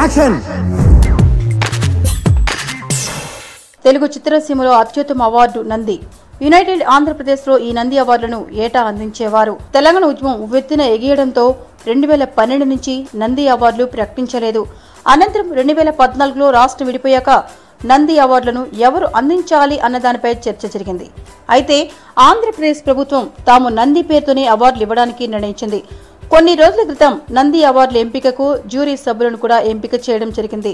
Action. Telugu చిత్రసీమలో అత్యుత్తమ award Nandi. United ఆంధ్రప్రదేశ్లో ఈ నంది అవార్డులను ఏటా అందించేవారు. తెలంగాణ ఉద్యమం ఉవ్వెత్తున ఎగియడంతో 2012 నుంచి నంది అవార్డులు ప్రకటించలేదు. అనంతరం 2014లో రాష్ట్రం విడిపోయాక నంది అవార్డులను ఎవరు అందించాలి అన్న దానిపై చర్చ జరిగింది. అయితే ఆంధ్రప్రదేశ్ ప్రభుత్వం తాము నంది పేరుతోనే అవార్డులు ఇవ్వడానికి నిర్ణయించింది. కొన్ని రోజుల క్రితం నంది అవార్డుల ఎంపికకు జ్యూరీ సభ్యులను కూడా ఎంపిక చేయడం జరిగింది.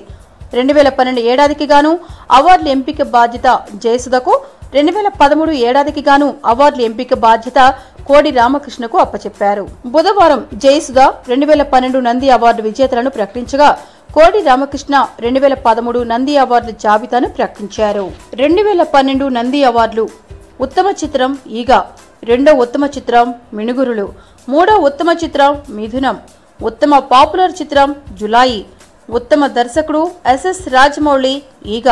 2012 ఏడాదికి గాను అవార్డుల ఎంపిక బాధ్యత జయసుధకు, 2013 ఏడాదికి గాను అవార్డుల ఎంపిక బాధ్యత కోడి రామకృష్ణకు అప్పచెప్పారు. బుధవారం జయసుధ 2012 నంది అవార్డు విజేతలను ప్రకటించగా, కోడి రామకృష్ణ 2013 నంది అవార్డుల జాబితాను ప్రకటించారు. 2012 నంది అవార్డులు: ఉత్తమ చిత్రం ఈగ, రెండో ఉత్తమ చిత్రం మిణుగురులు, మూడో ఉత్తమ చిత్రం మిథునం, ఉత్తమ పాపులర్ చిత్రం జులాయి, ఉత్తమ దర్శకుడు ఎస్ఎస్ రాజమౌళి ఈగ,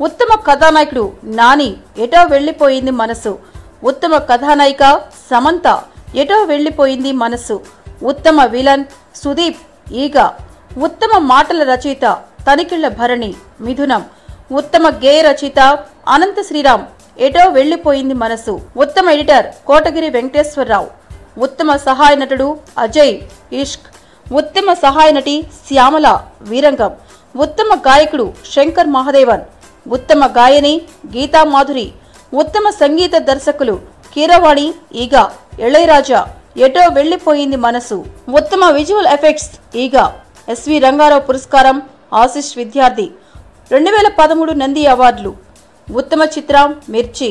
ఉత్తమ కథానాయకుడు నాని ఎటో వెళ్లిపోయింది మనసు, ఉత్తమ కథానాయిక సమంత ఎటో వెళ్లిపోయింది మనసు, ఉత్తమ విలన్ సుదీప్ ఈగ, ఉత్తమ మాటల రచయిత తనికెళ్ల భరణి మిథునం, ఉత్తమ గేయ రచయిత అనంత శ్రీరామ్ ఎటో వెళ్లిపోయింది మనసు, ఉత్తమ ఎడిటర్ కోటగిరి వెంకటేశ్వరరావు, ఉత్తమ సహాయ నటుడు అజయ్ ఇష్క్, ఉత్తమ సహాయ నటి శ్యామల వీరంగం, ఉత్తమ గాయకుడు శంకర్ మహాదేవన్, ఉత్తమ గాయని గీతా మాధురి, ఉత్తమ సంగీత దర్శకులు కీరవాణి ఈగ, ఇళయరాజా ఎటో వెళ్లిపోయింది మనసు, ఉత్తమ విజువల్ ఎఫెక్ట్స్ ఈగ, ఎస్వి రంగారావు పురస్కారం ఆశిష్ విద్యార్థి. 2013 నంది అవార్డులు: ఉత్తమ చిత్రం మిర్చి,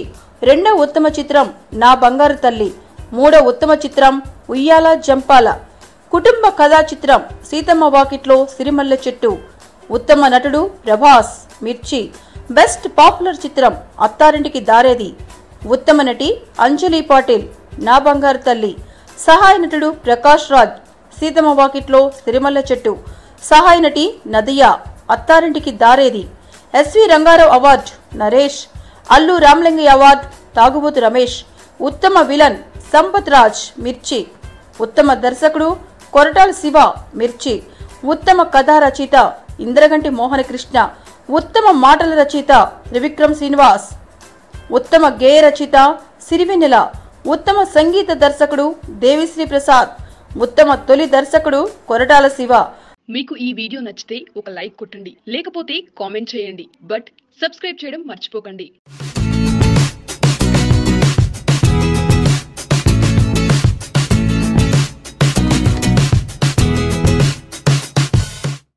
రెండో ఉత్తమ చిత్రం నా బంగారు తల్లి, మూడో ఉత్తమ చిత్రం ఉయ్యాల జంపాల, కుటుంబ కథా చిత్రం సీతమ్మ వాకిట్లో సిరిమల్లె చెట్టు, ఉత్తమ నటుడు ప్రభాస్ మిర్చి, బెస్ట్ పాపులర్ చిత్రం అత్తారింటికి దారేది, ఉత్తమ నటి అంజలి పాటిల్ నా బంగారు తల్లి, సహాయ నటుడు ప్రకాష్ రాజ్ సీతమ్మ వాకిట్లో సిరిమల్లె చెట్టు, సహాయ నటి నదియా అత్తారింటికి దారేది, ఎస్వి రంగారావు అవార్డు నరేష్, అల్లు రామలింగయ్య అవార్డు తాగుబోతు రమేష్, ఉత్తమ విలన్ సంపత్ రాజ్ మిర్చి, ఉత్తమ దర్శకుడు కొరటాల శివ మిర్చి, ఉత్తమ కథా రచయిత ఇంద్రగంటి మోహనకృష్ణ, ఉత్తమ మాటల రచయిత త్రివిక్రమ్ శ్రీనివాస్, ఉత్తమ గేయ రచయిత సిరివెన్నెల, ఉత్తమ సంగీత దర్శకుడు దేవిశ్రీ ప్రసాద్, ఉత్తమ తొలి దర్శకుడు కొరటాల శివ. మీకు ఈ వీడియో నచ్చితే ఒక లైక్ కొట్టండి, లేకపోతే కామెంట్ చేయండి, బట్ సబ్స్క్రైబ్ చేయడం మర్చిపోకండి.